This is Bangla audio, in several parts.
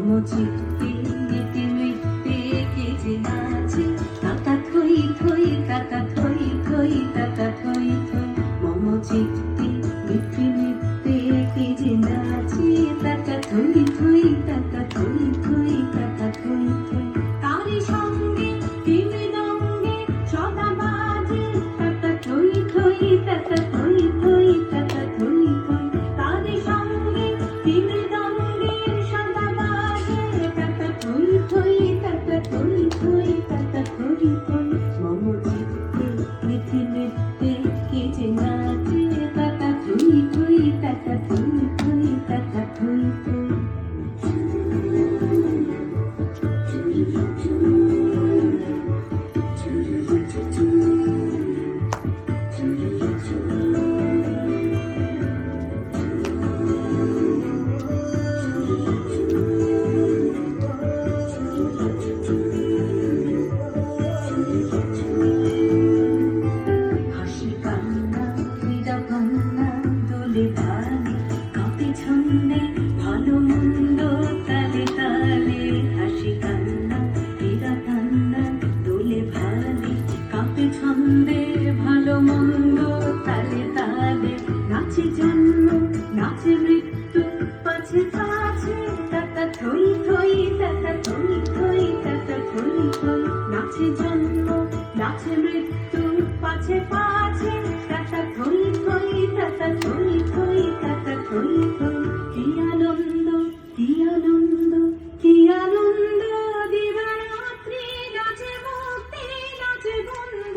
মম চিত্তে নীতি নৃত্যে কে যে নাচে তাতা থই থই তাতা থই থই তাতা থই থই মম চিত্তে নীতি নৃত্যে কে যে নাচে তাতা থই থই তাতা থই থই তাতা থই থই তারি সঙ্গে মৃদঙ্গে সদা বাজে তাতা থই থই তাতা থই থই তাতা থই থই তারি সঙ্গে মৃদঙ্গের সদা বাজে তাতা থই থই তাতা থই থই তাতা থই থই মম চিত্তে নীতি নৃত্যে কে যে নাচে তাতা থই থই তাতা থই থই তাতা থই থই হাসি কান্না ক্রীড়া ভান্না দোলে ভালে কাঁপে ছন্দে ভালো মন্দ তালে তালে হাসি কান্না ক্রীড়া ভান্না দোলে ভালে কাঁপে ছন্দে ভালো মন্দ তালে তালে নাচে জন্ম নাচে মৃত্যু পাছে পাছে তাতা থই থই তাতা থই থই তাতা থই থই নাচে জন্ম নাচে মৃত্যু পাছে পাছে তাতা থই থই তাতা থই থই তাতা থই থই কি আনন্দ কি আনন্দ কি আনন্দ দিবারাত্রি নাচে মুক্তি নাচে বন্ধ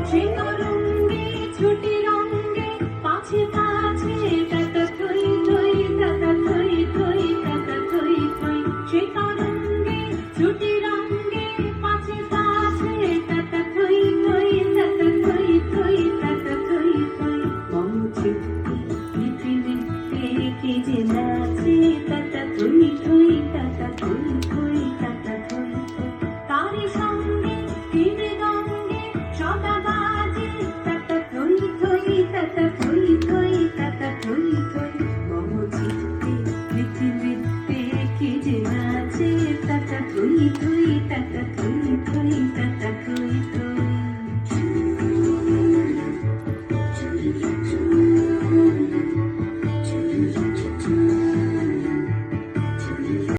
সে তরঙ্গে ছুটি রঙ্গে পাছে পাছে তাতা থই থই তাতা থই থই তাতা থই থই সে তরঙ্গে ছুটি রঙ্গে পাছে পাছে তাতা থই থই তাতা থই থই তাতা থই থই মম চিত্তে নীতি নৃত্যে কে যে নাচে তাতা থই থই তাতা থই থই তাতা থই থই তারি সঙ্গে মৃদঙ্গে সদা বাজে তাতা থই থই তাতা থই থই তাতা থই থই মম চিত্তে নীতি নৃত্যে কে যে নাচে তাতা থই থই তাতা